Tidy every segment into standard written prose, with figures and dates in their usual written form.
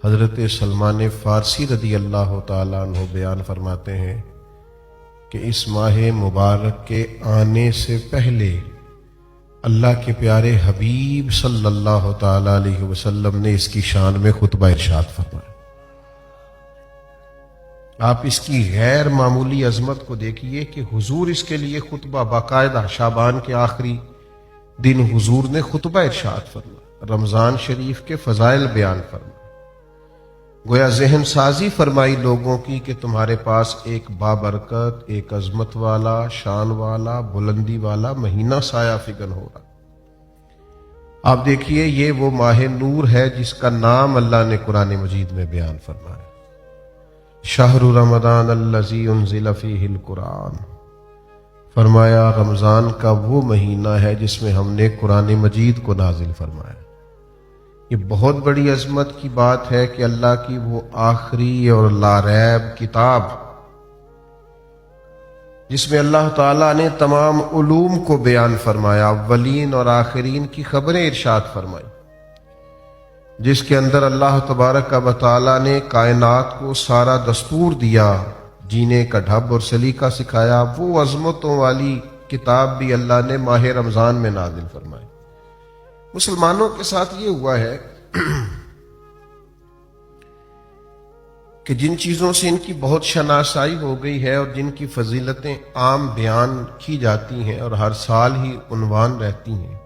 حضرت سلمان فارسی رضی اللہ تعالیٰ عنہ بیان فرماتے ہیں کہ اس ماہ مبارک کے آنے سے پہلے اللہ کے پیارے حبیب صلی اللہ تعالیٰ علیہ وسلم نے اس کی شان میں خطبہ ارشاد فرمایا۔ آپ اس کی غیر معمولی عظمت کو دیکھیے کہ حضور اس کے لیے خطبہ باقاعدہ شعبان کے آخری دن حضور نے خطبہ ارشاد فرمایا، رمضان شریف کے فضائل بیان فرمایا، گویا ذہن سازی فرمائی لوگوں کی کہ تمہارے پاس ایک بابرکت، ایک عظمت والا، شان والا، بلندی والا مہینہ سایہ فگن ہو رہا۔ آپ دیکھیے یہ وہ ماہ نور ہے جس کا نام اللہ نے قرآن مجید میں بیان فرمایا، شہر رمضان الذی انزل فیہ القرآن، فرمایا رمضان کا وہ مہینہ ہے جس میں ہم نے قرآن مجید کو نازل فرمایا۔ یہ بہت بڑی عظمت کی بات ہے کہ اللہ کی وہ آخری اور لاریب کتاب جس میں اللہ تعالیٰ نے تمام علوم کو بیان فرمایا، اولین اور آخرین کی خبریں ارشاد فرمائی، جس کے اندر اللہ تبارک و تعالیٰ نے کائنات کو سارا دستور دیا، جینے کا ڈھب اور سلیقہ سکھایا، وہ عظمتوں والی کتاب بھی اللہ نے ماہ رمضان میں نازل فرمائی۔ مسلمانوں کے ساتھ یہ ہوا ہے کہ جن چیزوں سے ان کی بہت شناسائی ہو گئی ہے اور جن کی فضیلتیں عام بیان کی جاتی ہیں اور ہر سال ہی عنوان رہتی ہیں،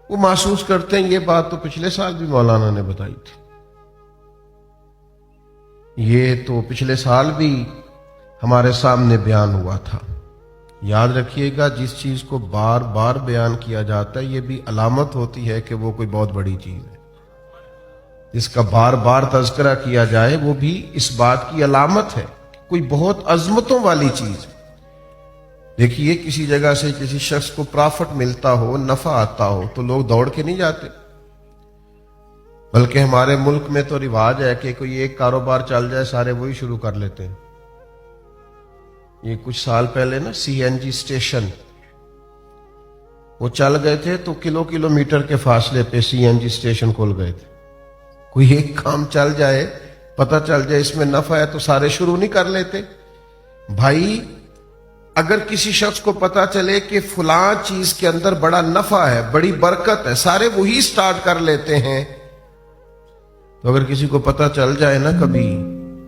وہ محسوس کرتے ہیں یہ بات تو پچھلے سال بھی مولانا نے بتائی تھی، یہ تو پچھلے سال بھی ہمارے سامنے بیان ہوا تھا۔ یاد رکھیے گا جس چیز کو بار بار بیان کیا جاتا ہے یہ بھی علامت ہوتی ہے کہ وہ کوئی بہت بڑی چیز ہے، جس کا بار بار تذکرہ کیا جائے وہ بھی اس بات کی علامت ہے، کوئی بہت عظمتوں والی چیز ہے۔ دیکھیے کسی جگہ سے کسی شخص کو پرافٹ ملتا ہو، نفع آتا ہو تو لوگ دوڑ کے نہیں جاتے، بلکہ ہمارے ملک میں تو رواج ہے کہ کوئی ایک کاروبار چل جائے سارے وہی شروع کر لیتے ہیں۔ یہ کچھ سال پہلے نا سی این جی اسٹیشن وہ چل گئے تھے تو کلومیٹر کے فاصلے پہ سی این جی اسٹیشن کھول گئے تھے۔ کوئی ایک کام چل جائے، پتہ چل جائے اس میں نفع ہے تو سارے شروع نہیں کر لیتے۔ بھائی اگر کسی شخص کو پتہ چلے کہ فلاں چیز کے اندر بڑا نفع ہے، بڑی برکت ہے، سارے وہی سٹارٹ کر لیتے ہیں، تو اگر کسی کو پتہ چل جائے نا کبھی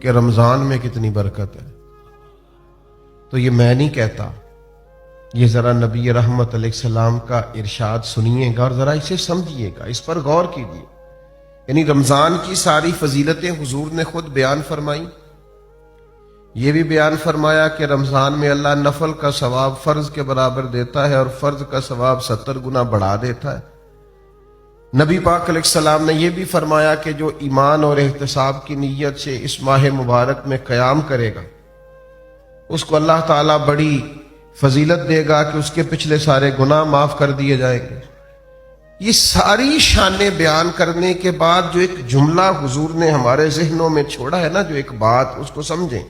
کہ رمضان میں کتنی برکت ہے تو یہ میں نہیں کہتا، یہ ذرا نبی رحمت علیہ السلام کا ارشاد سنیے گا اور ذرا اسے سمجھیے گا، اس پر غور کیجیے۔ یعنی رمضان کی ساری فضیلتیں حضور نے خود بیان فرمائی، یہ بھی بیان فرمایا کہ رمضان میں اللہ نفل کا ثواب فرض کے برابر دیتا ہے اور فرض کا ثواب 70 گنا بڑھا دیتا ہے۔ نبی پاک علیہ السلام نے یہ بھی فرمایا کہ جو ایمان اور احتساب کی نیت سے اس ماہ مبارک میں قیام کرے گا اس کو اللہ تعالیٰ بڑی فضیلت دے گا کہ اس کے پچھلے سارے گناہ معاف کر دیے جائیں گے۔ یہ ساری شانیں بیان کرنے کے بعد جو ایک جملہ حضور نے ہمارے ذہنوں میں چھوڑا ہے نا، جو ایک بات، اس کو سمجھیں،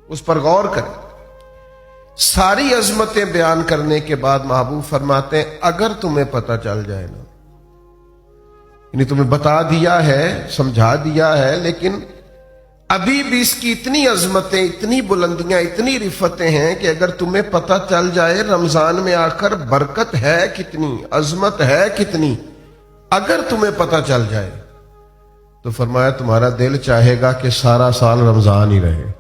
اس پر غور کریں۔ ساری عظمتیں بیان کرنے کے بعد محبوب فرماتے ہیں اگر تمہیں پتہ چل جائے نا، یعنی تمہیں بتا دیا ہے، سمجھا دیا ہے، لیکن ابھی بھی اس کی اتنی عظمتیں، اتنی بلندیاں، اتنی رفتیں ہیں کہ اگر تمہیں پتہ چل جائے رمضان میں آ کر برکت ہے کتنی، عظمت ہے کتنی، اگر تمہیں پتہ چل جائے تو فرمایا تمہارا دل چاہے گا کہ سارا سال رمضان ہی رہے،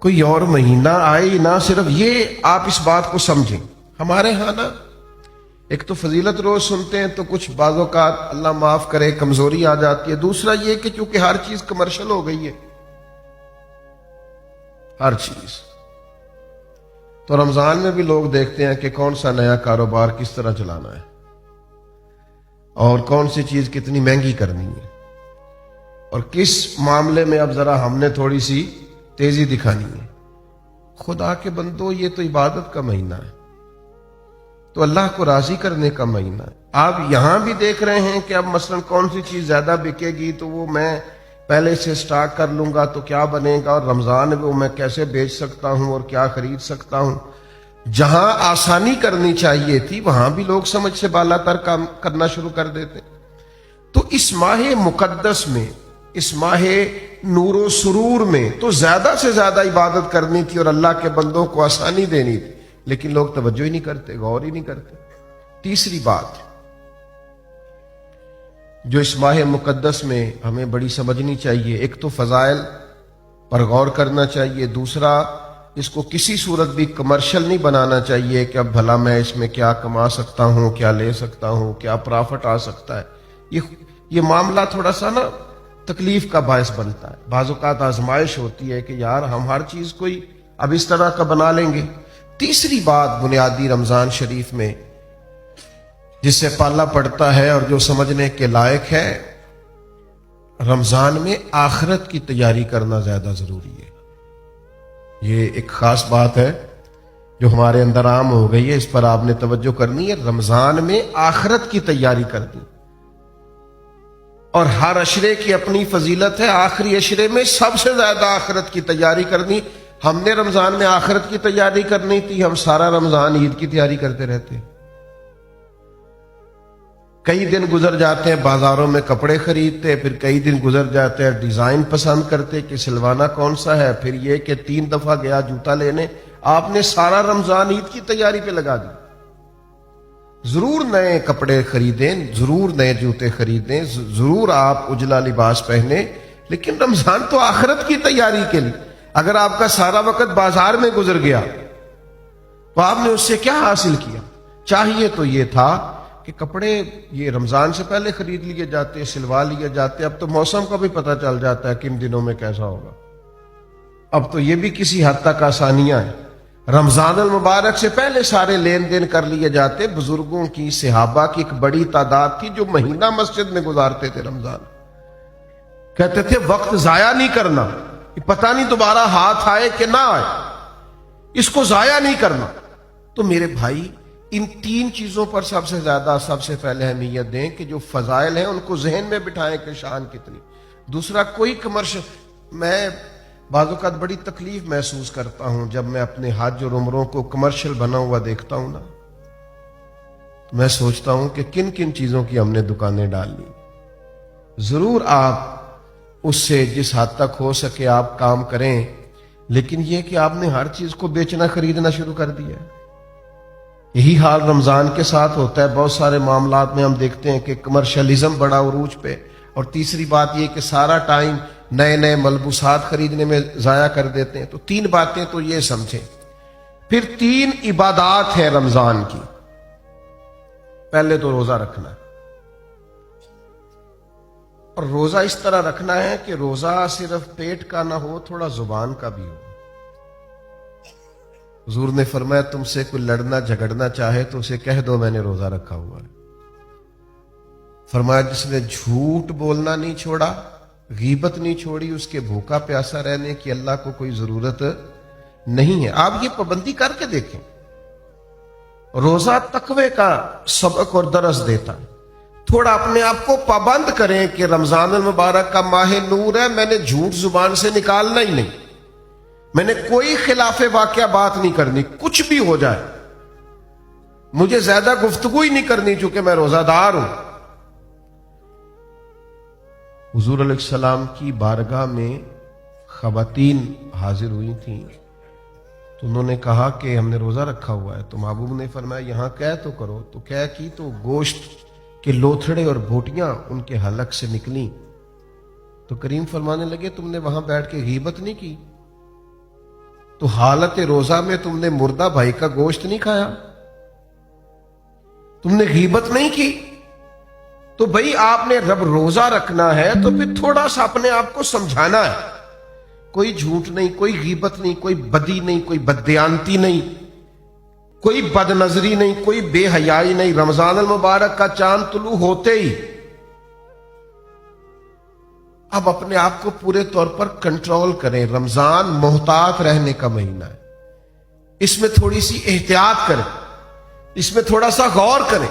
کوئی اور مہینہ آئے ہی نہ۔ صرف یہ آپ اس بات کو سمجھیں۔ ہمارے ہاں نا ایک تو فضیلت روز سنتے ہیں تو کچھ بعض اوقات اللہ معاف کرے کمزوری آ جاتی ہے، دوسرا یہ کہ چونکہ ہر چیز کمرشل ہو گئی ہے، ہر چیز، تو رمضان میں بھی لوگ دیکھتے ہیں کہ کون سا نیا کاروبار کس طرح چلانا ہے اور کون سی چیز کتنی مہنگی کرنی ہے اور کس معاملے میں اب ذرا ہم نے تھوڑی سی تیزی دکھانی ہے۔ خدا کے بندو یہ تو عبادت کا مہینہ ہے، تو اللہ کو راضی کرنے کا مہینہ ہے۔ آپ یہاں بھی دیکھ رہے ہیں کہ اب مثلا کون سی چیز زیادہ بکے گی تو وہ میں پہلے سے سٹارٹ کر لوں گا تو کیا بنے گا، اور رمضان میں وہ میں کیسے بیچ سکتا ہوں اور کیا خرید سکتا ہوں۔ جہاں آسانی کرنی چاہیے تھی وہاں بھی لوگ سمجھ سے بالا تر کام کرنا شروع کر دیتے۔ تو اس ماہ مقدس میں، اس ماہ نور و سرور میں تو زیادہ سے زیادہ عبادت کرنی تھی اور اللہ کے بندوں کو آسانی دینی تھی، لیکن لوگ توجہ ہی نہیں کرتے، غور ہی نہیں کرتے۔ تیسری بات جو اس ماہ مقدس میں ہمیں بڑی سمجھنی چاہیے، ایک تو فضائل پر غور کرنا چاہیے، دوسرا اس کو کسی صورت بھی کمرشل نہیں بنانا چاہیے کہ اب بھلا میں اس میں کیا کما سکتا ہوں، کیا لے سکتا ہوں، کیا پرافٹ آ سکتا ہے۔ یہ معاملہ تھوڑا سا نا تکلیف کا باعث بنتا ہے۔ بعض اوقات آزمائش ہوتی ہے کہ یار ہم ہر چیز کوئی اب اس طرح کا بنا لیں گے۔ تیسری بات بنیادی رمضان شریف میں جس سے پالا پڑتا ہے اور جو سمجھنے کے لائق ہے، رمضان میں آخرت کی تیاری کرنا زیادہ ضروری ہے۔ یہ ایک خاص بات ہے جو ہمارے اندر عام ہو گئی ہے، اس پر آپ نے توجہ کرنی ہے۔ رمضان میں آخرت کی تیاری کرنی، اور ہر عشرے کی اپنی فضیلت ہے، آخری عشرے میں سب سے زیادہ آخرت کی تیاری کرنی۔ ہم نے رمضان میں آخرت کی تیاری کرنی تھی، ہم سارا رمضان عید کی تیاری کرتے رہتے ہیں۔ کئی دن گزر جاتے ہیں بازاروں میں کپڑے خریدتے، پھر کئی دن گزر جاتے ہیں ڈیزائن پسند کرتے کہ سلوانا کون سا ہے، پھر یہ کہ 3 دفعہ گیا جوتا لینے۔ آپ نے سارا رمضان عید کی تیاری پہ لگا دی۔ ضرور نئے کپڑے خریدیں، ضرور نئے جوتے خریدیں، ضرور آپ اجلا لباس پہنیں، لیکن رمضان تو آخرت کی تیاری کے لیے۔ اگر آپ کا سارا وقت بازار میں گزر گیا تو آپ نے اس سے کیا حاصل کیا؟ چاہیے تو یہ تھا کہ کپڑے یہ رمضان سے پہلے خرید لیے جاتے، سلوا لیے جاتے۔ اب تو موسم کا بھی پتہ چل جاتا ہے کن دنوں میں کیسا ہوگا۔ اب تو یہ بھی کسی حد تک آسانیاں ہیں۔ رمضان المبارک سے پہلے سارے لین دین کر لیے جاتے۔ بزرگوں کی، صحابہ کی ایک بڑی تعداد تھی جو مہینہ مسجد میں گزارتے تھے رمضان۔ کہتے تھے وقت ضائع نہیں کرنا، پتہ نہیں دوبارہ ہاتھ آئے کہ نہ آئے، اس کو ضائع نہیں کرنا۔ تو میرے بھائی ان 3 چیزوں پر سب سے زیادہ سب سے پہلے اہمیت دیں کہ جو فضائل ہیں ان کو ذہن میں بٹھائیں کہ شان کتنی۔ دوسرا کوئی کمرشل، میں بعض اوقات بڑی تکلیف محسوس کرتا ہوں جب میں اپنے حج اور عمروں کو کمرشل بنا ہوا دیکھتا ہوں نا، تو میں سوچتا ہوں کہ کن کن چیزوں کی ہم نے دکانیں ڈال لی۔ ضرور آپ اس سے جس حد تک ہو سکے آپ کام کریں، لیکن یہ کہ آپ نے ہر چیز کو بیچنا خریدنا شروع کر دیا ہے۔ یہی حال رمضان کے ساتھ ہوتا ہے۔ بہت سارے معاملات میں ہم دیکھتے ہیں کہ کمرشلزم بڑا عروج پہ، اور تیسری بات یہ کہ سارا ٹائم نئے نئے ملبوسات خریدنے میں ضائع کر دیتے ہیں۔ تو 3 باتیں تو یہ سمجھیں۔ پھر 3 عبادات ہیں رمضان کی۔ پہلے تو روزہ رکھنا ہے، اور روزہ اس طرح رکھنا ہے کہ روزہ صرف پیٹ کا نہ ہو، تھوڑا زبان کا بھی ہو۔ حضور نے فرمایا تم سے کوئی لڑنا جھگڑنا چاہے تو اسے کہہ دو میں نے روزہ رکھا ہوا ہے۔ فرمایا جس نے جھوٹ بولنا نہیں چھوڑا، غیبت نہیں چھوڑی، اس کے بھوکا پیاسا رہنے کی اللہ کو کوئی ضرورت نہیں ہے۔ آپ یہ پابندی کر کے دیکھیں۔ روزہ تقوی کا سبق اور درس دیتا ہے۔ تھوڑا اپنے آپ کو پابند کریں کہ رمضان المبارک کا ماہ نور ہے، میں نے جھوٹ زبان سے نکالنا ہی نہیں، میں نے کوئی خلاف واقعہ بات نہیں کرنی، کچھ بھی ہو جائے مجھے زیادہ گفتگو ہی نہیں کرنی چونکہ میں روزہ دار ہوں۔ حضور علیہ السلام کی بارگاہ میں خواتین حاضر ہوئی تھیں، تو انہوں نے کہا کہ ہم نے روزہ رکھا ہوا ہے۔ تو محبوب نے فرمایا یہاں قے تو کرو۔ تو قے کی تو گوشت کے لوتھڑے اور بوٹیاں ان کے حلق سے نکلیں۔ تو کریم فرمانے لگے تم نے وہاں بیٹھ کے غیبت نہیں کی؟ تو حالت روزہ میں تم نے مردہ بھائی کا گوشت نہیں کھایا؟ تم نے غیبت نہیں کی؟ تو بھئی آپ نے رب روزہ رکھنا ہے تو پھر تھوڑا سا اپنے آپ کو سمجھانا ہے۔ کوئی جھوٹ نہیں، کوئی غیبت نہیں، کوئی بدی نہیں، کوئی بددیانتی نہیں، کوئی بد نظری نہیں، کوئی بے حیائی نہیں۔ رمضان المبارک کا چاند طلوع ہوتے ہی اب اپنے آپ کو پورے طور پر کنٹرول کریں۔ رمضان محتاط رہنے کا مہینہ ہے، اس میں تھوڑی سی احتیاط کریں، اس میں تھوڑا سا غور کریں۔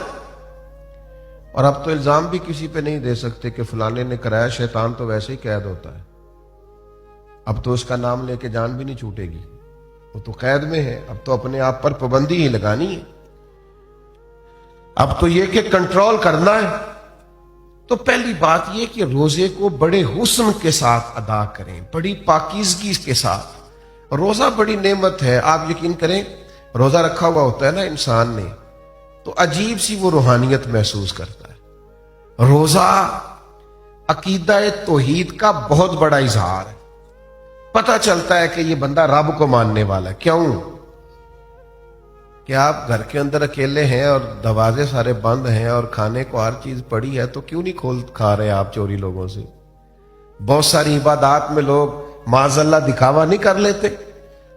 اور اب تو الزام بھی کسی پہ نہیں دے سکتے کہ فلانے نے کرایا، شیطان تو ویسے ہی قید ہوتا ہے۔ اب تو اس کا نام لے کے جان بھی نہیں چھوٹے گی، وہ تو قید میں ہے۔ اب تو اپنے آپ پر پابندی ہی لگانی ہے۔ اب تو یہ کہ کنٹرول کرنا ہے۔ تو پہلی بات یہ کہ روزے کو بڑے حسن کے ساتھ ادا کریں، بڑی پاکیزگی کے ساتھ۔ روزہ بڑی نعمت ہے، آپ یقین کریں روزہ رکھا ہوا ہوتا ہے نا انسان نے تو عجیب سی وہ روحانیت محسوس کرتا ہے۔ روزہ عقیدہ توحید کا بہت بڑا اظہار ہے، پتہ چلتا ہے کہ یہ بندہ رب کو ماننے والا ہے۔ کیوں کہ آپ گھر کے اندر اکیلے ہیں اور دروازے سارے بند ہیں اور کھانے کو ہر چیز پڑی ہے، تو کیوں نہیں کھا رہے آپ چوری لوگوں سے؟ بہت ساری عبادات میں لوگ معاذ اللہ دکھاوا نہیں کر لیتے،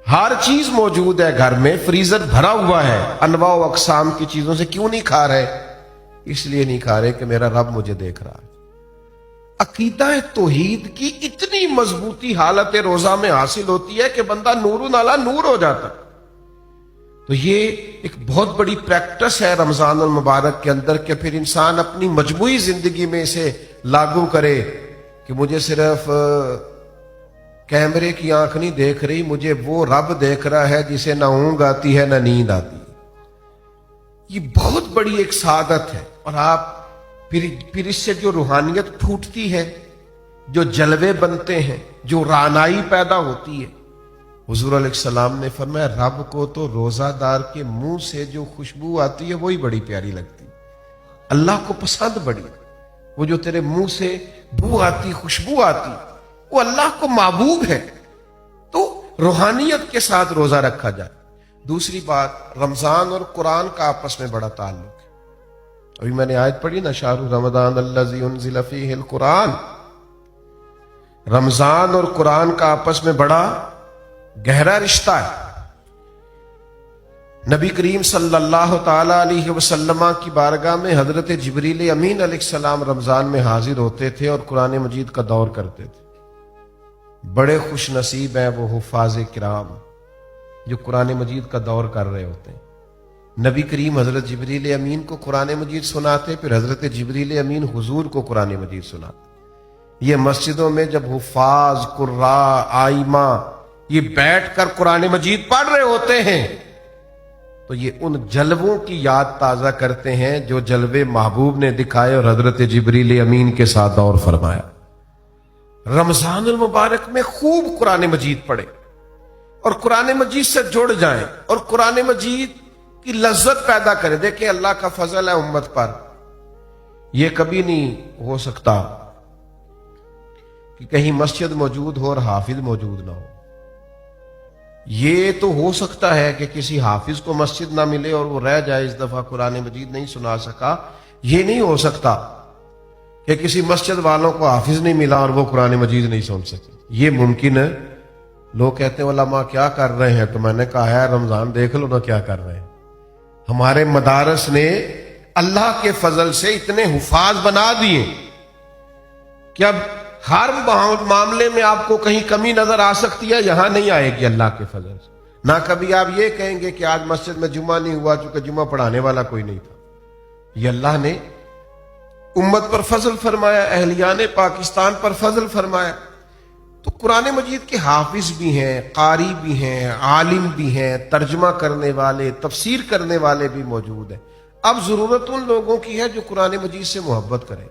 ہر چیز موجود ہے گھر میں، فریزر بھرا ہوا ہے انواع و اقسام کی چیزوں سے، کیوں نہیں کھا رہے؟ اس لیے نہیں کھا رہے کہ میرا رب مجھے دیکھ رہا ہے۔ عقیدہ توحید کی اتنی مضبوطی حالت روزہ میں حاصل ہوتی ہے کہ بندہ نور علی نور ہو جاتا ہے۔ تو یہ ایک بہت بڑی پریکٹس ہے رمضان المبارک کے اندر کہ پھر انسان اپنی مجموعی زندگی میں اسے لاگو کرے کہ مجھے صرف کیمرے کی آنکھ نہیں دیکھ رہی، مجھے وہ رب دیکھ رہا ہے جسے نہ اونگ آتی ہے نہ نیند آتی ہے۔ یہ بہت بڑی ایک سعادت ہے، اور آپ پھر اس سے جو روحانیت پھوٹتی ہے، جو جلوے بنتے ہیں، جو رعنائی پیدا ہوتی ہے۔ حضور علیہ السلام نے فرمایا رب کو تو روزہ دار کے منہ سے جو خوشبو آتی ہے وہی بڑی پیاری لگتی، اللہ کو پسند بڑی، وہ جو تیرے منہ سے بو آتی، خوشبو آتی، وہ اللہ کو محبوب ہے۔ تو روحانیت کے ساتھ روزہ رکھا جائے۔ دوسری بات، رمضان اور قرآن کا آپس میں بڑا تعلق ہے۔ ابھی میں نے آیت پڑھی نا، شہر رمضان الذی انزل فیہ القرآن۔ رمضان اور قرآن کا آپس میں بڑا گہرا رشتہ ہے۔ نبی کریم صلی اللہ تعالی علیہ وسلم کی بارگاہ میں حضرت جبریل امین علیہ السلام رمضان میں حاضر ہوتے تھے اور قرآن مجید کا دور کرتے تھے۔ بڑے خوش نصیب ہیں وہ حفاظ کرام جو قرآن مجید کا دور کر رہے ہوتے ہیں۔ نبی کریم حضرت جبریل امین کو قرآن مجید سناتے، پھر حضرت جبریل امین حضور کو قرآن مجید سناتے۔ یہ مسجدوں میں جب حفاظ، قراء، آئمہ یہ بیٹھ کر قرآن مجید پڑھ رہے ہوتے ہیں تو یہ ان جلووں کی یاد تازہ کرتے ہیں جو جلوے محبوب نے دکھائے اور حضرت جبریل امین کے ساتھ دور فرمایا۔ رمضان المبارک میں خوب قرآن مجید پڑھیں اور قرآن مجید سے جڑ جائیں اور قرآن مجید کی لذت پیدا کریں۔ دیکھیں اللہ کا فضل ہے امت پر، یہ کبھی نہیں ہو سکتا کہ کہیں مسجد موجود ہو اور حافظ موجود نہ ہو۔ یہ تو ہو سکتا ہے کہ کسی حافظ کو مسجد نہ ملے اور وہ رہ جائے، اس دفعہ قرآن مجید نہیں سنا سکا۔ یہ نہیں ہو سکتا کہ کسی مسجد والوں کو حافظ نہیں ملا اور وہ قرآن مجید نہیں سن سکے۔ یہ ممکن ہے۔ لوگ کہتے ہیں علماء کیا کر رہے ہیں، تو میں نے کہا ہے رمضان دیکھ لو نا کیا کر رہے ہیں۔ ہمارے مدارس نے اللہ کے فضل سے اتنے حفاظ بنا دیے کہ اب ہر معاملے میں آپ کو کہیں کمی نظر آ سکتی ہے، یہاں نہیں آئے گی اللہ کے فضل سے۔ نہ کبھی آپ یہ کہیں گے کہ آج مسجد میں جمعہ نہیں ہوا چونکہ جمعہ پڑھانے والا کوئی نہیں تھا۔ یہ اللہ نے امت پر فضل فرمایا، اہلیان پاکستان پر فضل فرمایا۔ تو قرآن مجید کے حافظ بھی ہیں، قاری بھی ہیں، عالم بھی ہیں، ترجمہ کرنے والے، تفسیر کرنے والے بھی موجود ہیں۔ اب ضرورت ان لوگوں کی ہے جو قرآن مجید سے محبت کریں۔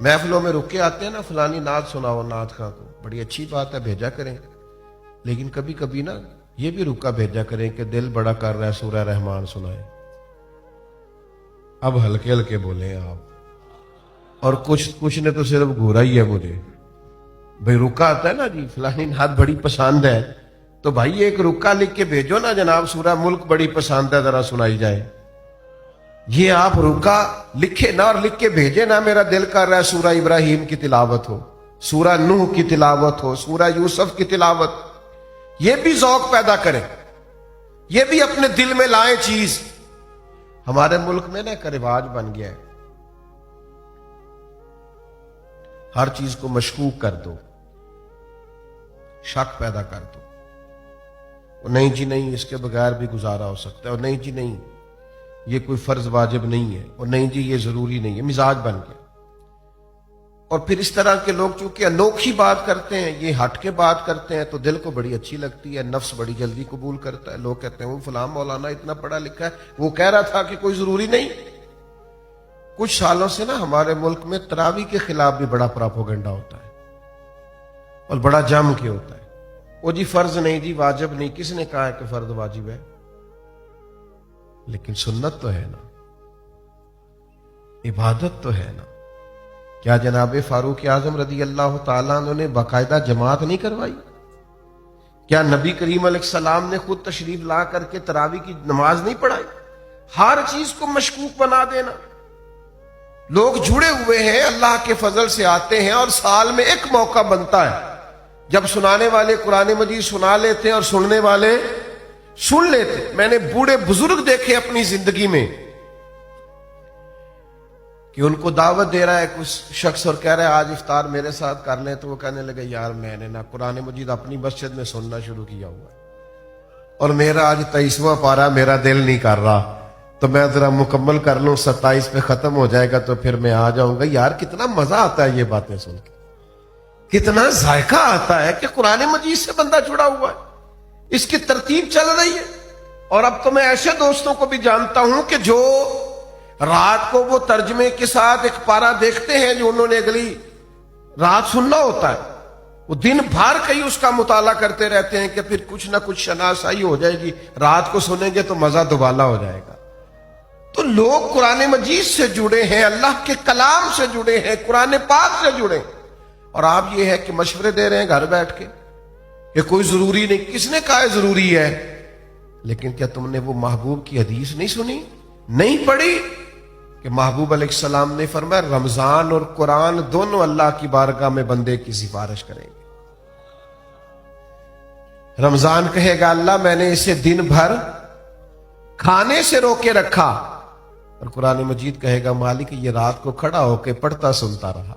محفلوں میں رک کے آتے ہیں نا، فلانی نعت سناؤ نعت خواں کو، بڑی اچھی بات ہے، بھیجا کریں، لیکن کبھی کبھی نا یہ بھی رکا بھیجا کریں کہ دل بڑا کر رہا ہے سورہ رحمان سنائیں۔ اب ہلکے ہلکے بولیں آپ، اور کچھ نے تو صرف گھورا ہی ہے مجھے۔ بھائی رکا آتا ہے نا جی فلانی نعت بڑی پسند ہے، تو بھائی ایک رکا لکھ کے بھیجو نا، جناب سورہ ملک بڑی پسند ہے ذرا سنائی جائے۔ یہ آپ رکا لکھے نا اور لکھ کے بھیجے نا، میرا دل کر رہا ہے سورہ ابراہیم کی تلاوت ہو، سورہ نوح کی تلاوت ہو، سورہ یوسف کی تلاوت، یہ بھی ذوق پیدا کریں، یہ بھی اپنے دل میں لائیں چیز۔ ہمارے ملک میں نا ایک رواج بن گیا ہے، ہر چیز کو مشکوک کر دو، شک پیدا کر دو، اور نہیں جی نہیں اس کے بغیر بھی گزارا ہو سکتا ہے، اور نہیں جی نہیں یہ کوئی فرض واجب نہیں ہے، اور نہیں جی یہ ضروری نہیں ہے، مزاج بن گیا۔ اور پھر اس طرح کے لوگ چونکہ انوکھی بات کرتے ہیں، یہ ہٹ کے بات کرتے ہیں، تو دل کو بڑی اچھی لگتی ہے، نفس بڑی جلدی قبول کرتا ہے۔ لوگ کہتے ہیں وہ فلاں مولانا اتنا پڑھا لکھا ہے، وہ کہہ رہا تھا کہ کوئی ضروری نہیں۔ کچھ سالوں سے نا ہمارے ملک میں تراویح کے خلاف بھی بڑا پراپوگنڈا ہوتا ہے اور بڑا جم کے ہوتا ہے. وہ جی فرض نہیں، جی واجب نہیں. کس نے کہا ہے کہ فرض واجب ہے؟ لیکن سنت تو ہے نا، عبادت تو ہے نا. کیا جناب فاروق اعظم رضی اللہ تعالیٰ عنہ نے باقاعدہ جماعت نہیں کروائی؟ کیا نبی کریم علیہ السلام نے خود تشریف لا کر کے تراویح کی نماز نہیں پڑھائی؟ ہر چیز کو مشکوک بنا دینا. لوگ جڑے ہوئے ہیں، اللہ کے فضل سے آتے ہیں، اور سال میں ایک موقع بنتا ہے جب سنانے والے قرآن مجید سنا لیتے اور سننے والے سن لیتے. میں نے بوڑھے بزرگ دیکھے اپنی زندگی میں کہ ان کو دعوت دے رہا ہے کچھ شخص اور کہہ رہا ہے آج افطار میرے ساتھ کر لیں، تو وہ کہنے لگے یار میں نے نا قرآن مجید اپنی مسجد میں سننا شروع کیا ہوا ہے اور میرا آج 23واں پارہ میرا دل نہیں کر رہا، تو میں ذرا مکمل کر لوں، 27 پہ ختم ہو جائے گا تو پھر میں آ جاؤں گا. یار کتنا مزہ آتا ہے یہ باتیں سن کے، کتنا ذائقہ آتا ہے کہ قرآن مجید سے بندہ جڑا ہوا ہے، اس کی ترتیب چل رہی ہے. اور اب تو میں ایسے دوستوں کو بھی جانتا ہوں کہ جو رات کو وہ ترجمے کے ساتھ ایک پارہ دیکھتے ہیں جو انہوں نے اگلی رات سننا ہوتا ہے، وہ دن بھر کہیں اس کا مطالعہ کرتے رہتے ہیں کہ پھر کچھ نہ کچھ شناسائی ہو جائے گی، رات کو سنیں گے تو مزہ دوبالا ہو جائے گا. تو لوگ قرآن مجید سے جڑے ہیں، اللہ کے کلام سے جڑے ہیں، قرآن پاک سے جڑے ہیں. اور آپ یہ ہے کہ مشورے دے رہے ہیں گھر بیٹھ کے کہ کوئی ضروری نہیں. کس نے کہا ہے ضروری ہے؟ لیکن کیا تم نے وہ محبوب کی حدیث نہیں سنی، نہیں پڑھی کہ محبوب علیہ السلام نے فرمایا رمضان اور قرآن دونوں اللہ کی بارگاہ میں بندے کی سفارش کریں گے. رمضان کہے گا اللہ میں نے اسے دن بھر کھانے سے روکے رکھا، اور قرآن مجید کہے گا مالک یہ رات کو کھڑا ہو کے پڑھتا سنتا رہا.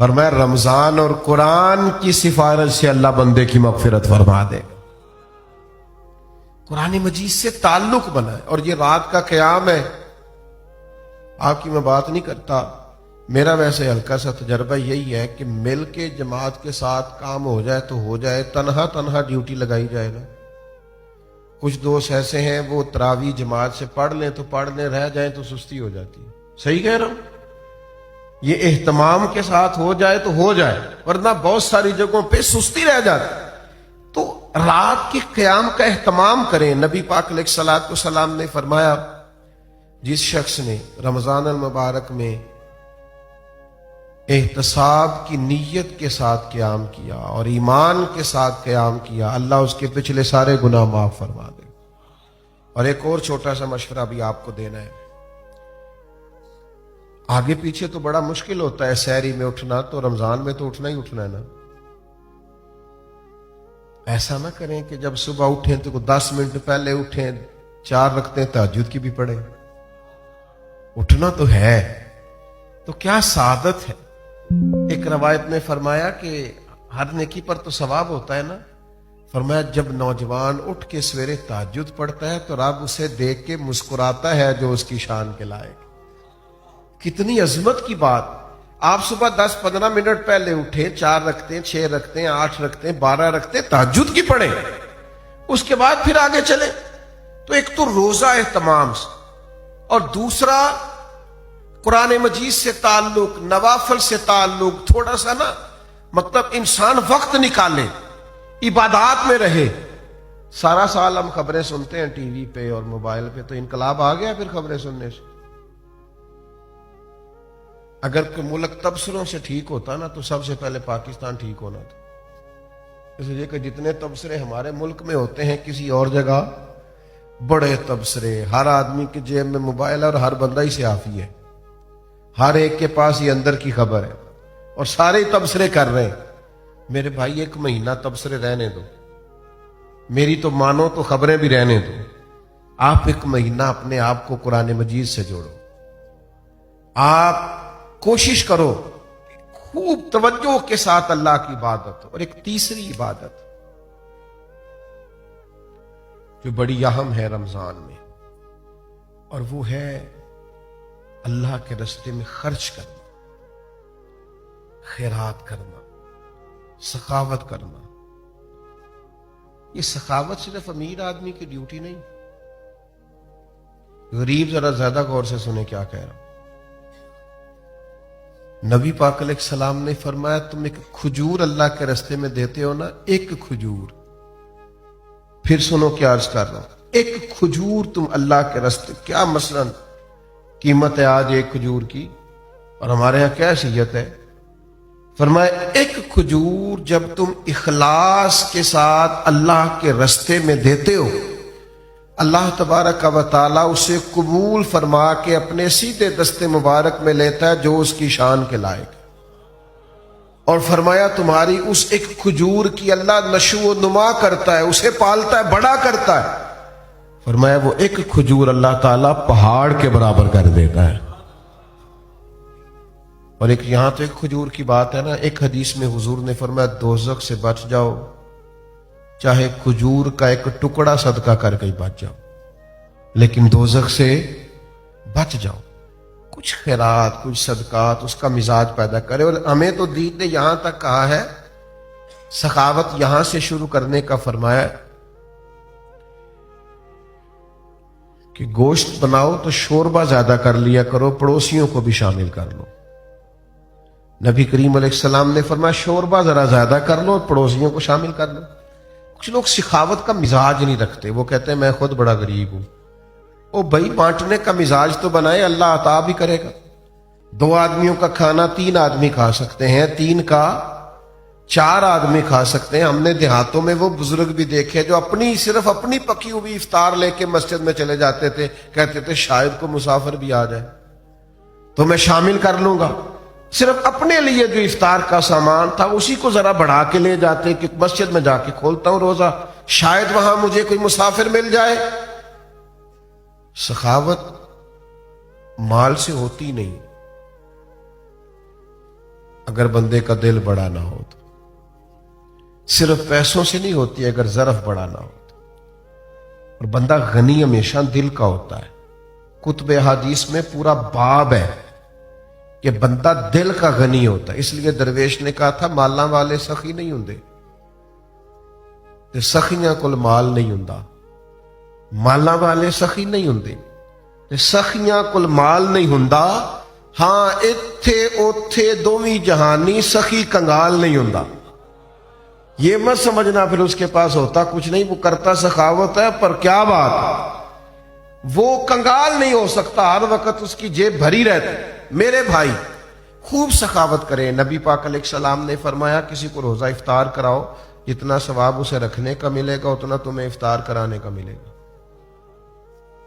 فرمایا رمضان اور قرآن کی سفارش سے اللہ بندے کی مغفرت فرما دے گا. قرآن مجید سے تعلق بنا ہے. اور یہ رات کا قیام ہے، آپ کی میں بات نہیں کرتا، میرا ویسے ہلکا سا تجربہ یہی ہے کہ مل کے جماعت کے ساتھ کام ہو جائے تو ہو جائے، تنہا ڈیوٹی لگائی جائے نا. کچھ دوست ایسے ہیں وہ تراویح جماعت سے پڑھ لیں تو پڑھ لیں، رہ جائیں تو سستی ہو جاتی ہے. صحیح کہہ رہا ہوں؟ یہ اہتمام کے ساتھ ہو جائے تو ہو جائے، ورنہ بہت ساری جگہوں پہ سستی رہ جاتی. تو رات کے قیام کا اہتمام کریں. نبی پاک علیہ الصلوۃ والسلام نے فرمایا جس شخص نے رمضان المبارک میں احتساب کی نیت کے ساتھ قیام کیا اور ایمان کے ساتھ قیام کیا، اللہ اس کے پچھلے سارے گناہ معاف فرما دے. اور ایک اور چھوٹا سا مشورہ بھی آپ کو دینا ہے. آگے پیچھے تو بڑا مشکل ہوتا ہے سحری میں اٹھنا، تو رمضان میں تو اٹھنا ہی اٹھنا ہے نا. ایسا نہ کریں کہ جب صبح اٹھیں تو 10 منٹ پہلے اٹھیں، 4 رکعتیں تہجد کی بھی پڑھیں. اٹھنا تو ہے، تو کیا سعادت ہے. ایک روایت میں فرمایا کہ ہر نیکی پر تو ثواب ہوتا ہے نا. فرمایا جب نوجوان اٹھ کے سویرے تہجد پڑھتا ہے تو رب اسے دیکھ کے مسکراتا ہے جو اس کی شان کے لائق. کتنی عظمت کی بات. آپ صبح 10-15 منٹ پہلے اٹھیں، 4 رکعتیں، 6 رکعتیں، 8 رکعتیں، 12 رکعتیں تہجد کی پڑھیں، اس کے بعد پھر آگے چلیں. تو ایک تو روزہ اہتمام سے، اور دوسرا قرآن مجید سے تعلق، نوافل سے تعلق. تھوڑا سا نا مطلب انسان وقت نکالے، عبادات میں رہے. سارا سال ہم خبریں سنتے ہیں ٹی وی پہ اور موبائل پہ، تو انقلاب آ گیا پھر خبریں سننے سے. اگر کہ ملک تبصروں سے ٹھیک ہوتا نا تو سب سے پہلے پاکستان ٹھیک ہونا تھا. اس لیے کہ جتنے تبصرے ہمارے ملک میں ہوتے ہیں کسی اور جگہ بڑے تبصرے، ہر آدمی کے جیب میں موبائل ہے اور ہر بندہ ہی صحافی ہے، ہر ایک کے پاس یہ اندر کی خبر ہے اور سارے تبصرے کر رہے ہیں. میرے بھائی 1 مہینہ تبصرے رہنے دو، میری تو مانو تو خبریں بھی رہنے دو. آپ 1 مہینہ اپنے آپ کو قرآن مجید سے جوڑو. آپ کوشش کرو خوب توجہ کے ساتھ اللہ کی عبادت. اور ایک تیسری عبادت جو بڑی اہم ہے رمضان میں، اور وہ ہے اللہ کے راستے میں خرچ کرنا، خیرات کرنا، سخاوت کرنا. یہ سخاوت صرف امیر آدمی کی ڈیوٹی نہیں. غریب ذرا زیادہ غور سے سنیں کیا کہہ رہا ہوں. نبی پاک علیہ السلام نے فرمایا تم ایک کھجور اللہ کے راستے میں دیتے ہو نا، ایک کھجور، پھر سنو کیا عرض کر رہا ہوں، ایک کھجور تم اللہ کے راستے، کیا مثلا قیمت ہے آج ایک کھجور کی، اور ہمارے ہاں کیا حیثیت ہے؟ فرمایا ایک کھجور جب تم اخلاص کے ساتھ اللہ کے راستے میں دیتے ہو، اللہ تبارک و تعالیٰ اسے قبول فرما کے اپنے سیدھے دستے مبارک میں لیتا ہے جو اس کی شان کے لائق ہے، اور فرمایا تمہاری اس ایک کھجور کی اللہ نشو و نما کرتا ہے، اسے پالتا ہے، بڑا کرتا ہے۔ فرمایا وہ ایک کھجور اللہ تعالیٰ پہاڑ کے برابر کر دیتا ہے۔ اور ایک یہاں تو ایک کھجور کی بات ہے نا، ایک حدیث میں حضور نے فرمایا دوزخ سے بچ جاؤ، چاہے کھجور کا ایک ٹکڑا صدقہ کر کے بچ جاؤ، لیکن دوزخ سے بچ جاؤ، کچھ خیرات، کچھ صدقات، اس کا مزاج پیدا کرے۔ اور ہمیں تو دین نے یہاں تک کہا ہے، سخاوت یہاں سے شروع کرنے کا فرمایا کہ گوشت بناؤ تو شوربہ زیادہ کر لیا کرو، پڑوسیوں کو بھی شامل کر لو۔ نبی کریم علیہ السلام نے فرمایا شوربہ ذرا زیادہ کر لو اور پڑوسیوں کو شامل کر لو۔ کچھ لوگ سخاوت کا مزاج نہیں رکھتے، وہ کہتے ہیں میں خود بڑا غریب ہوں۔ او بھائی بانٹنے کا مزاج تو بنائے، اللہ عطا بھی کرے گا۔ 2 آدمیوں کا کھانا 3 آدمی کھا سکتے ہیں، 3 کا 4 آدمی کھا سکتے ہیں۔ ہم نے دیہاتوں میں وہ بزرگ بھی دیکھے جو صرف اپنی پکی ہوئی افطار لے کے مسجد میں چلے جاتے تھے، کہتے تھے شاید کو مسافر بھی آ جائے تو میں شامل کر لوں گا۔ صرف اپنے لیے جو افطار کا سامان تھا اسی کو ذرا بڑھا کے لے جاتے کہ مسجد میں جا کے کھولتا ہوں روزہ، شاید وہاں مجھے کوئی مسافر مل جائے۔ سخاوت مال سے ہوتی نہیں، اگر بندے کا دل بڑا نہ ہو تو، صرف پیسوں سے نہیں ہوتی اگر ظرف بڑا نہ ہو تو۔ اور بندہ غنی ہمیشہ دل کا ہوتا ہے۔ کتب حدیث میں پورا باب ہے کہ بندہ دل کا غنی ہوتا ہے، اس لیے درویش نے کہا تھا مالاں والے سخی نہیں ہوندے تے سخیاں کول مال نہیں ہوندا، مالاں والے سخی نہیں ہوندے تے سخیاں کول مال نہیں ہوندا، ہاں ایتھے اوتھے دوویں جہانی سخی کنگال نہیں ہوندا۔ یہ مت سمجھنا پھر اس کے پاس ہوتا کچھ نہیں، وہ کرتا سخاوت ہے، پر کیا بات وہ کنگال نہیں ہو سکتا، ہر وقت اس کی جیب بھری رہتی۔ میرے بھائی خوب سخاوت کریں۔ نبی پاک علیہ السلام نے فرمایا کسی کو روزہ افطار کراؤ، جتنا ثواب اسے رکھنے کا ملے گا اتنا تمہیں افطار کرانے کا ملے گا۔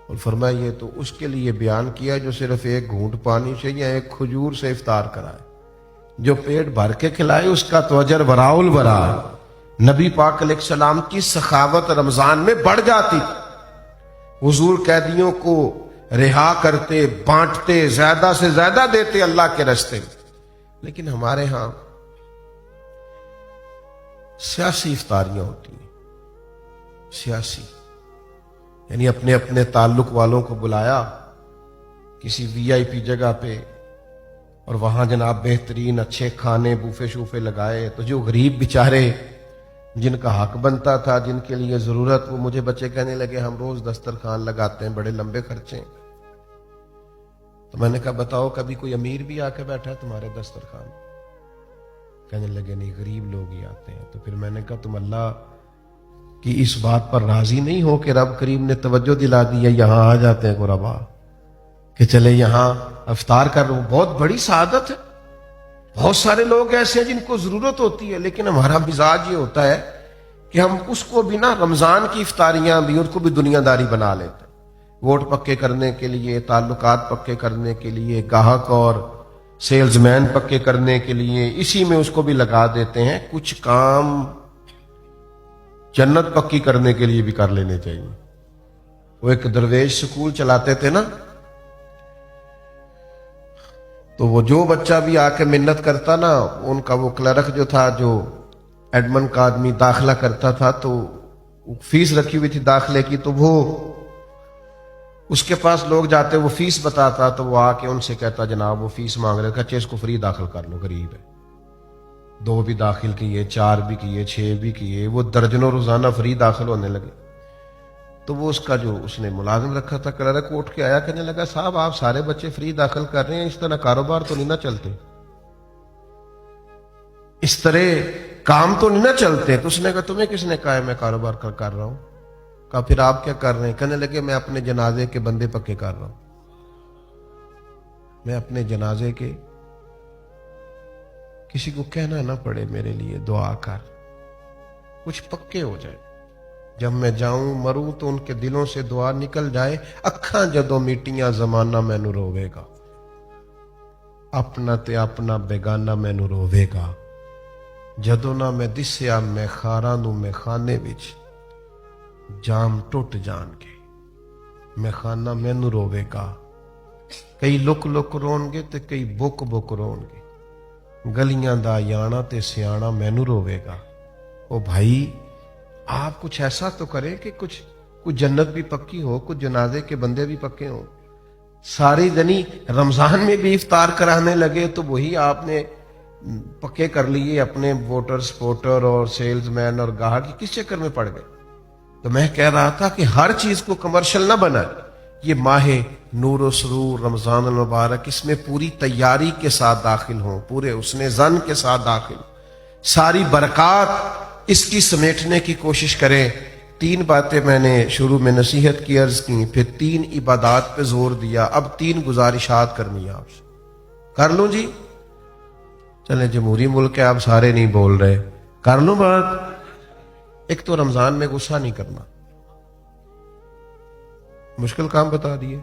اور فرمایا یہ تو اس کے لیے بیان کیا جو صرف ایک گھونٹ پانی سے یا ایک کھجور سے افطار کرائے، جو پیٹ بھر کے کھلائے اس کا تو اجر براؤل برا۔ نبی پاک علیہ السلام کی سخاوت رمضان میں بڑھ جاتی، حضور قیدیوں کو رہا کرتے، بانٹتے، زیادہ سے زیادہ دیتے اللہ کے راستے میں۔ لیکن ہمارے ہاں سیاسی افطاریاں ہوتی ہیں، سیاسی، یعنی اپنے اپنے تعلق والوں کو بلایا کسی VIP جگہ پہ، اور وہاں جناب بہترین اچھے کھانے بوفے شوفے لگائے، تو جو غریب بیچارے جن کا حق بنتا تھا، جن کے لیے ضرورت، وہ مجھے بچے کہنے لگے ہم روز دسترخوان لگاتے ہیں، بڑے لمبے خرچے ہیں۔ تو میں نے کہا بتاؤ کبھی کوئی امیر بھی آ کے بیٹھا ہے تمہارے دسترخوان؟ کہنے لگے نہیں، غریب لوگ ہی آتے ہیں۔ تو پھر میں نے کہا تم اللہ کی اس بات پر راضی نہیں ہو کہ رب کریم نے توجہ دلا دی ہے، یہاں آ جاتے ہیں غربا کہ چلے یہاں افطار کر رہا ہوں، بہت بڑی سعادت ہے۔ بہت سارے لوگ ایسے ہیں جن کو ضرورت ہوتی ہے، لیکن ہمارا مزاج یہ ہوتا ہے کہ ہم اس کو بھی نا، رمضان کی افطاریاں بھی ان کو بھی دنیا داری بنا لیتے ہیں، ووٹ پکے کرنے کے لیے، تعلقات پکے کرنے کے لیے، گاہک اور سیلز مین پکے کرنے کے لیے، اسی میں اس کو بھی لگا دیتے ہیں۔ کچھ کام جنت پکی کرنے کے لیے بھی کر لینے چاہیے۔ وہ ایک درویش سکول چلاتے تھے نا، تو وہ جو بچہ بھی آ کے منت کرتا نا، ان کا وہ کلرک جو تھا، جو ایڈمن کا آدمی داخلہ کرتا تھا، تو فیس رکھی ہوئی تھی داخلے کی، تو وہ اس کے پاس لوگ جاتے، وہ فیس بتاتا، تو وہ آ کے ان سے کہتا جناب وہ فیس مانگ رہے تھے، اچھا اس کو فری داخل کر لو، غریب ہے۔ 2 بھی داخل کیے، 4 بھی کیے، 6 بھی کیے، وہ درجنوں روزانہ فری داخل ہونے لگے۔ تو وہ اس کا جو اس نے ملازم رکھا تھا کلرک، اٹھ کے آیا، کہنے لگا صاحب آپ سارے بچے فری داخل کر رہے ہیں، اس طرح کاروبار تو نہیں نہ چلتے۔ اس طرح کام تو نہیں نہ چلتے. تو اس نے کہا تمہیں کس نے کہا ہے میں کاروبار کر رہا ہوں؟ کہا پھر آپ کیا کر رہے ہیں؟ کہنے لگے میں اپنے جنازے کے بندے پکے کر رہا ہوں. میں اپنے جنازے کے، کسی کو کہنا نہ پڑے میرے لیے دعا کر، کچھ پکے ہو جائے. جب میں جاؤں مروں تو ان کے دلوں سے دعا نکل جائے. اکھاں جدوں میٹیاں زمانہ مینوں روے گا، اپنا تے اپنا بیگانہ مینوں روے گا. جدوں نہ میں دسیا میں خاراں نوں میں خانے وچ، جام ٹوٹ جان کے میں خانہ مینوں روے گا. کئی لک لک رون گے تے کئی بک بک رون گے. گلیاں دا یانا تے سیانا مینوں روے گا. او بھائی آپ کچھ ایسا تو کریں کہ کچھ جنت بھی پکی ہو، کچھ جنازے کے بندے بھی پکے ہوں. ساری دنی رمضان میں بھی افطار کرانے لگے تو وہی آپ نے پکے کر لیے اپنے ووٹر سپورٹر اور سیلز مین اور گاہک. کس چکر میں پڑ گئے؟ تو میں کہہ رہا تھا کہ ہر چیز کو کمرشل نہ بنائے. یہ ماہ نور و سرور رمضان المبارک، اس میں پوری تیاری کے ساتھ داخل ہوں، پورے حسن ظن کے ساتھ داخل ہوں. ساری برکات اس کی سمیٹنے کی کوشش کریں. 3 باتیں میں نے شروع میں نصیحت کی عرض کی، پھر 3 عبادات پہ زور دیا، اب 3 گزارشات کرنی ہے آپ سے. کر لوں جی؟ چلیں جمہوری ملک ہے، آپ سارے نہیں بول رہے، کر لوں بات. ایک تو رمضان میں غصہ نہیں کرنا. مشکل کام بتا دیے.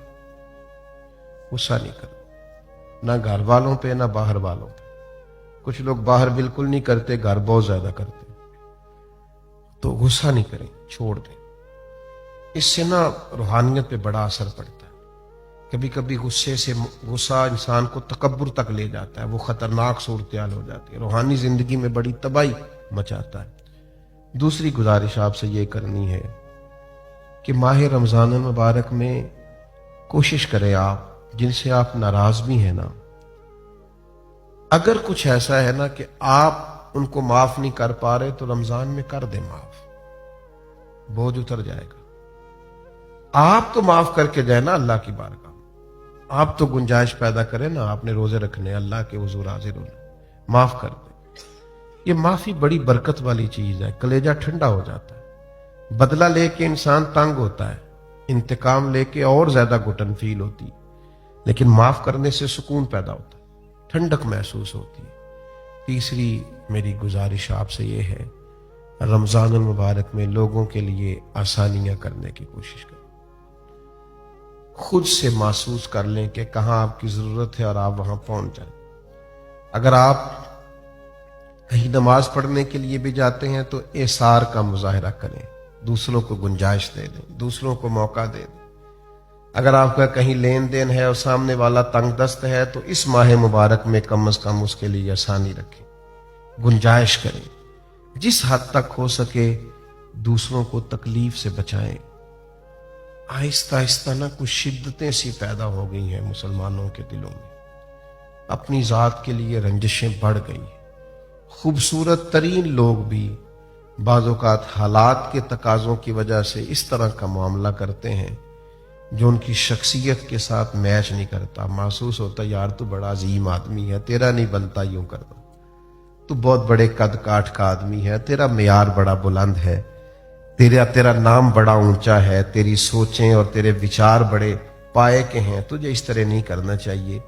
غصہ نہیں کرنا، نہ گھر والوں پہ نہ باہر والوں پہ. کچھ لوگ باہر بالکل نہیں کرتے، گھر بہت زیادہ کرتے. تو غصہ نہیں کریں، چھوڑ دیں. اس سے نا روحانیت پہ بڑا اثر پڑتا ہے. کبھی کبھی غصہ انسان کو تکبر تک لے جاتا ہے، وہ خطرناک صورتحال ہو جاتی ہے، روحانی زندگی میں بڑی تباہی مچاتا ہے. دوسری گزارش آپ سے یہ کرنی ہے کہ ماہ رمضان المبارک میں کوشش کریں آپ جن سے آپ ناراض بھی ہیں نا، اگر کچھ ایسا ہے نا کہ آپ ان کو معاف نہیں کر پا رہے تو رمضان میں کر دیں معاف، بوجھ اتر جائے گا. آپ تو معاف کر کے جائیں نا اللہ کی بارگاہ میں. آپ تو گنجائش پیدا کریں نا، آپ نے روزے رکھنے اللہ کے حضور حاضر ہونا، معاف کر دیں. یہ معافی بڑی برکت والی چیز ہے، کلیجہ ٹھنڈا ہو جاتا ہے. بدلہ لے کے انسان تنگ ہوتا ہے، انتقام لے کے اور زیادہ گھٹن فیل ہوتی، لیکن معاف کرنے سے سکون پیدا ہوتا ہے، ٹھنڈک محسوس ہوتی ہے. تیسری میری گزارش آپ سے یہ ہے، رمضان المبارک میں لوگوں کے لیے آسانیاں کرنے کی کوشش کریں. خود سے محسوس کر لیں کہ کہاں آپ کی ضرورت ہے اور آپ وہاں پہنچ جائیں. اگر آپ کہیں نماز پڑھنے کے لیے بھی جاتے ہیں تو ایثار کا مظاہرہ کریں، دوسروں کو گنجائش دے دیں، دوسروں کو موقع دے دیں. اگر آپ کا کہیں لین دین ہے اور سامنے والا تنگ دست ہے تو اس ماہ مبارک میں کم از کم اس کے لیے آسانی رکھیں، گنجائش کریں. جس حد تک ہو سکے دوسروں کو تکلیف سے بچائیں. آہستہ آہستہ نہ کچھ شدتیں سی پیدا ہو گئی ہیں مسلمانوں کے دلوں میں، اپنی ذات کے لیے رنجشیں بڑھ گئی ہیں. خوبصورت ترین لوگ بھی بعض اوقات حالات کے تقاضوں کی وجہ سے اس طرح کا معاملہ کرتے ہیں جو ان کی شخصیت کے ساتھ میچ نہیں کرتا. محسوس ہوتا یار تو بڑا عظیم آدمی ہے، تیرا نہیں بنتا یوں کرنا، تو بہت بڑے قد کاٹ کا آدمی ہے، تیرا معیار بڑا بلند ہے، تیرا نام بڑا اونچا ہے، تیری سوچیں اور تیرے وچار بڑے پائے کے ہیں، تجھے اس طرح نہیں کرنا چاہیے.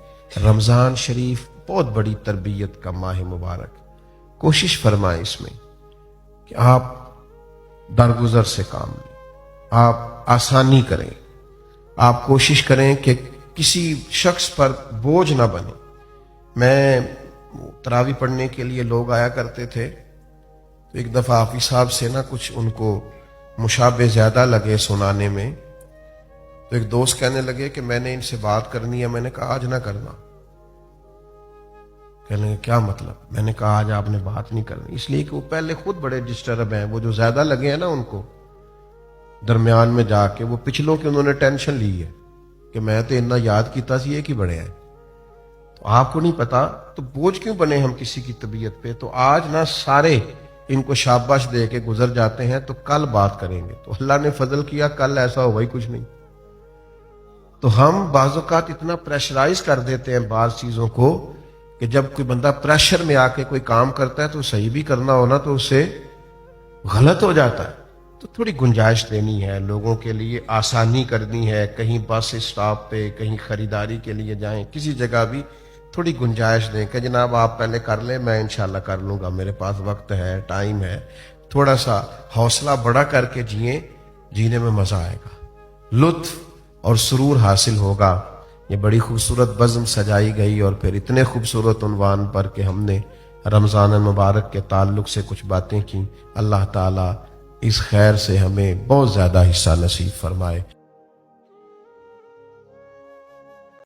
رمضان شریف بہت بڑی تربیت کا ماہ مبارک. کوشش فرمائیں اس میں کہ آپ درگزر سے کام لیں، آپ آسانی کریں، آپ کوشش کریں کہ کسی شخص پر بوجھ نہ بنے. میں تراویح پڑھنے کے لیے لوگ آیا کرتے تھے تو ایک دفعہ حافظ صاحب سے نا کچھ ان کو مشابہ زیادہ لگے سنانے میں، تو ایک دوست کہنے لگے کہ میں نے ان سے بات کرنی ہے. میں نے کہا آج نہ کرنا. کہنے لگے کیا مطلب؟ میں نے کہا آج آپ نے بات نہیں کرنی، اس لیے کہ وہ پہلے خود بڑے ڈسٹرب ہیں. وہ جو زیادہ لگے ہیں نا ان کو درمیان میں جا کے وہ پچھلوں کی انہوں نے ٹینشن لی ہے کہ میں تو اتنا یاد کیتا سی یہ کی بڑے ہیں، تو آپ کو نہیں پتا تو بوجھ کیوں بنے ہم کسی کی طبیعت پہ. تو آج نہ سارے ان کو شاباش دے کے گزر جاتے ہیں تو کل بات کریں گے. تو اللہ نے فضل کیا کل ایسا ہوا ہی کچھ نہیں. تو ہم بعض اوقات اتنا پریشرائز کر دیتے ہیں بعض چیزوں کو کہ جب کوئی بندہ پریشر میں آ کے کوئی کام کرتا ہے تو صحیح بھی کرنا ہونا تو اسے غلط ہو جاتا ہے. تو تھوڑی گنجائش دینی ہے لوگوں کے لیے، آسانی کرنی ہے. کہیں بس اسٹاپ پہ، کہیں خریداری کے لیے جائیں، کسی جگہ بھی تھوڑی گنجائش دیں کہ جناب آپ پہلے کر لیں، میں انشاءاللہ کر لوں گا، میرے پاس وقت ہے، ٹائم ہے. تھوڑا سا حوصلہ بڑا کر کے جئیں، جینے میں مزہ آئے گا، لطف اور سرور حاصل ہوگا. یہ بڑی خوبصورت بزم سجائی گئی اور پھر اتنے خوبصورت عنوان پر کہ ہم نے رمضان المبارک کے تعلق سے کچھ باتیں کی. اللہ تعالیٰ اس خیر سے ہمیں بہت زیادہ حصہ نصیب فرمائے.